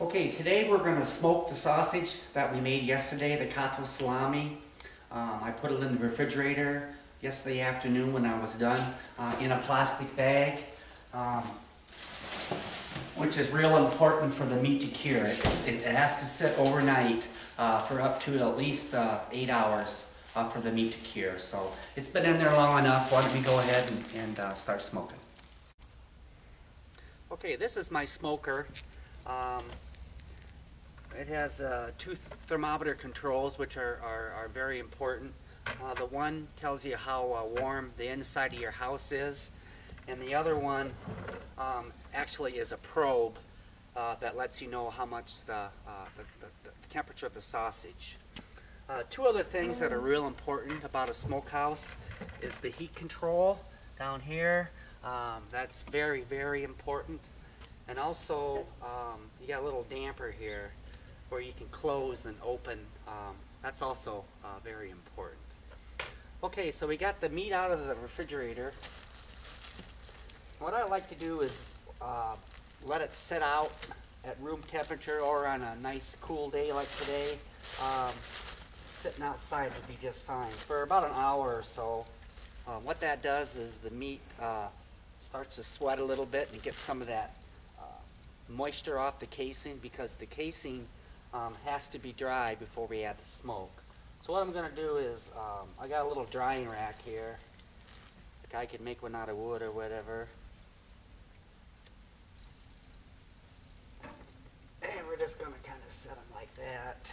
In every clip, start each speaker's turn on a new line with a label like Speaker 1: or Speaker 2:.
Speaker 1: Okay, today we're going to smoke the sausage that we made yesterday, the cotto salami. I put it in the refrigerator yesterday afternoon when I was done in a plastic bag, which is real important for the meat to cure. It has to sit overnight for up to at least 8 hours for the meat to cure. So it's been in there long enough. Why don't we go ahead and start smoking. Okay, this is my smoker. It has two thermometer controls, which are very important. The one tells you how warm the inside of your house is, and the other one actually is a probe that lets you know how much the temperature of the sausage. Two other things that are real important about a smokehouse is the heat control down here. That's very, very important. And also, you got a little damper here where you can close and open. That's also very important. Okay, so we got the meat out of the refrigerator. What I like to do is let it sit out at room temperature, or on a nice cool day like today. Sitting outside would be just fine for about an hour or so. What that does is the meat starts to sweat a little bit and get some of that moisture off the casing, because the casing has to be dry before we add the smoke. So what I'm going to do is, I got a little drying rack here. Like I could make one out of wood or whatever. And we're just going to kind of set them like that.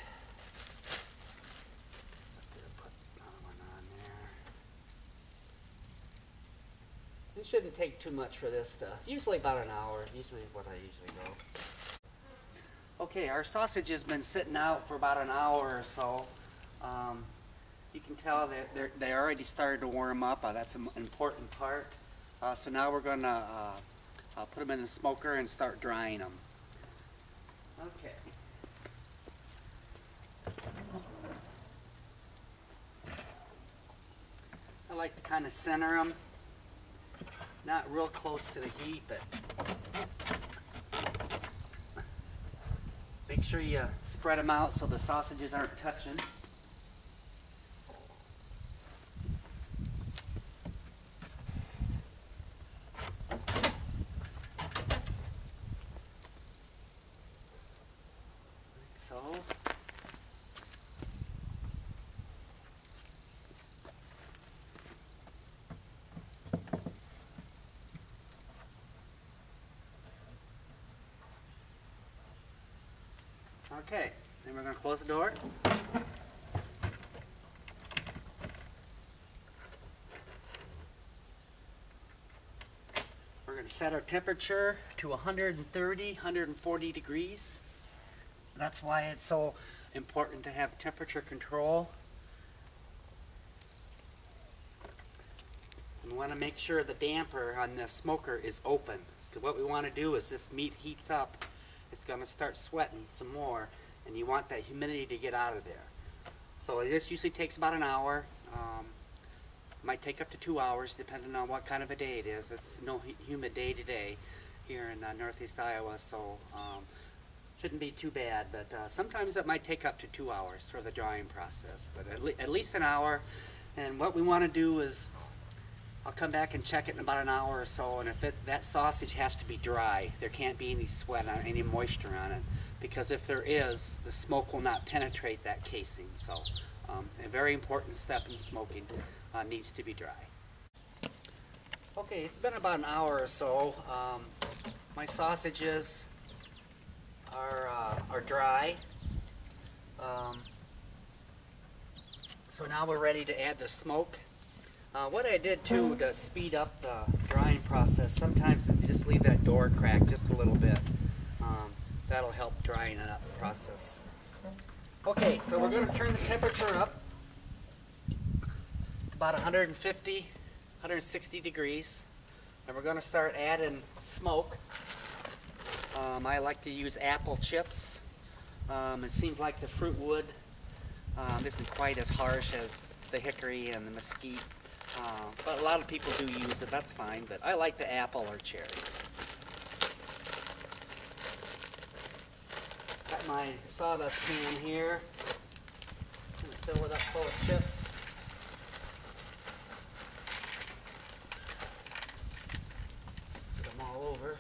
Speaker 1: So I'm going to put another one on there. It shouldn't take too much for this stuff. Usually about an hour. Usually what I usually go. Okay, our sausage has been sitting out for about an hour or so. You can tell that they already started to warm up. That's an important part. So now we're going to put them in the smoker and start drying them. Okay. I like to kind of center them. Not real close to the heat, but make sure you spread them out so the sausages aren't touching. Like so. Okay, then we're going to close the door. We're going to set our temperature to 130, 140 degrees. That's why it's so important to have temperature control. We want to make sure the damper on the smoker is open. Because what we want to do is this meat heats up. It's going to start sweating some more, and you want that humidity to get out of there. So this usually takes about an hour. Might take up to 2 hours depending on what kind of a day it is. It's no humid day today here in northeast Iowa, so shouldn't be too bad, but sometimes it might take up to 2 hours for the drying process, but at least an hour. And what we want to do is, I'll come back and check it in about an hour or so, and if that sausage has to be dry, there can't be any sweat on any moisture on it, because if there is, the smoke will not penetrate that casing. So a very important step in smoking needs to be dry. Okay, it's been about an hour or so. My sausages are dry. So now we're ready to add the smoke. What I did too to speed up the drying process, sometimes just leave that door cracked just a little bit. That'll help drying it up the process. Okay, so we're going to turn the temperature up about 150, 160 degrees, and we're going to start adding smoke. I like to use apple chips. It seems like the fruit wood isn't quite as harsh as the hickory and the mesquite. But a lot of people do use it, that's fine, but I like the apple or cherry. my sawdust pan here. I'm going to fill it up full of chips. Put them all over.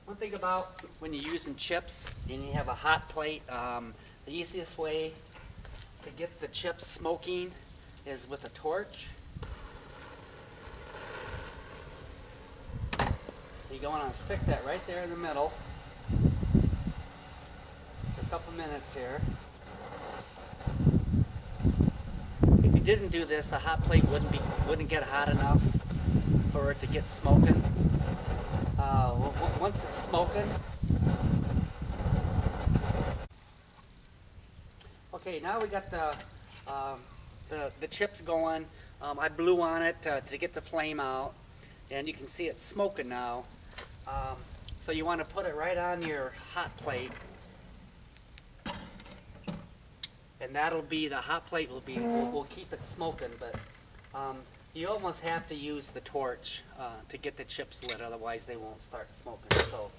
Speaker 1: One thing about when you're using chips and you have a hot plate, the easiest way to get the chips smoking is with a torch. You go on and stick that right there in the middle for a couple minutes here. If you didn't do this, the hot plate wouldn't get hot enough for it to get smoking. Once it's smoking, okay, now we got the chips going. I blew on it to get the flame out, and you can see it's smoking now. So you want to put it right on your hot plate, and that'll be the hot plate will keep it smoking. But you almost have to use the torch to get the chips lit, otherwise they won't start smoking. So,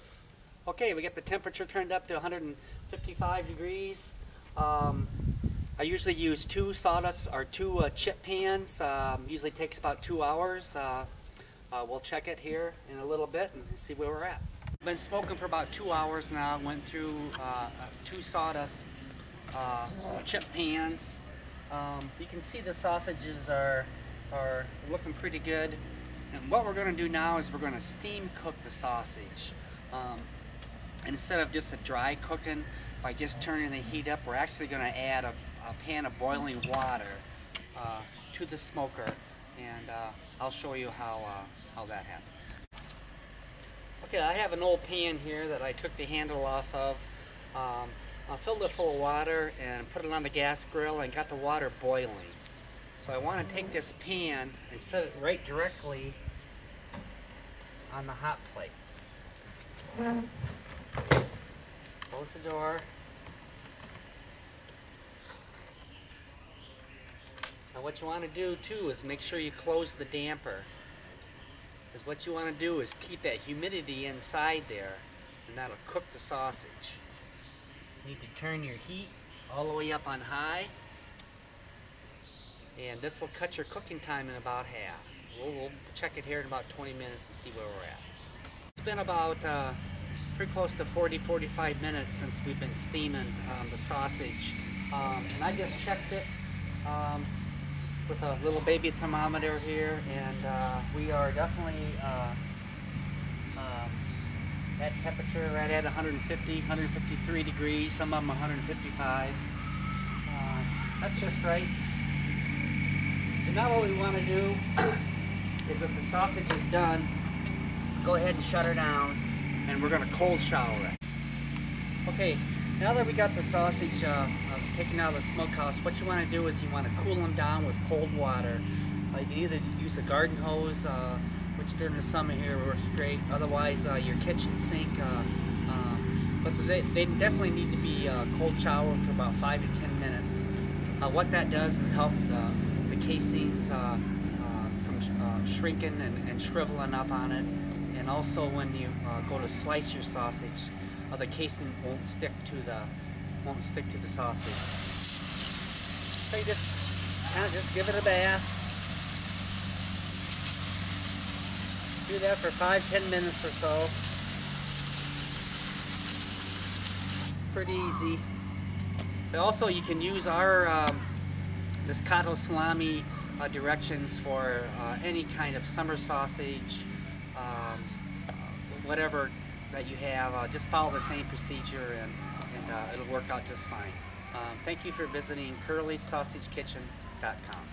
Speaker 1: okay, we get the temperature turned up to 155 degrees. I usually use two chip pans. Usually takes about 2 hours. We'll check it here in a little bit and see where we're at. I've been smoking for about 2 hours now. Went through 2 sawdust chip pans. You can see the sausages are looking pretty good. And what we're going to do now is we're going to steam cook the sausage. Instead of just a dry cooking, by just turning the heat up, we're actually going to add a pan of boiling water to the smoker, and I'll show you how that happens. Okay, I have an old pan here that I took the handle off of. I filled it full of water and put it on the gas grill and got the water boiling. So I want to take this pan and set it right directly on the hot plate. Close the door. Now what you want to do too is make sure you close the damper. Because what you want to do is keep that humidity inside there, and that'll cook the sausage. You need to turn your heat all the way up on high, and this will cut your cooking time in about half. We'll check it here in about 20 minutes to see where we're at. It's been about pretty close to 40-45 minutes since we've been steaming the sausage, and I just checked it with a little baby thermometer here, and we are definitely at temperature right at 150, 153 degrees, some of them 155. That's just right. So now what we want to do is, if the sausage is done, go ahead and shut her down, and we're going to cold shower it. Okay, now that we got the sausage taken out of the smokehouse, what you want to do is you want to cool them down with cold water. You can either use a garden hose, which during the summer here works great. Otherwise, your kitchen sink. But they definitely need to be cold showered for about 5 to 10 minutes. What that does is help the casings from shrinking and shriveling up on it. And also, when you go to slice your sausage, the casing won't stick to the sausage. So you just give it a bath. Do that for 5-10 minutes or so. Pretty easy. But also, you can use our this Salami directions for any kind of summer sausage, whatever that you have. Just follow the same procedure, and it'll work out just fine. Thank you for visiting CurleySausageKitchen.com.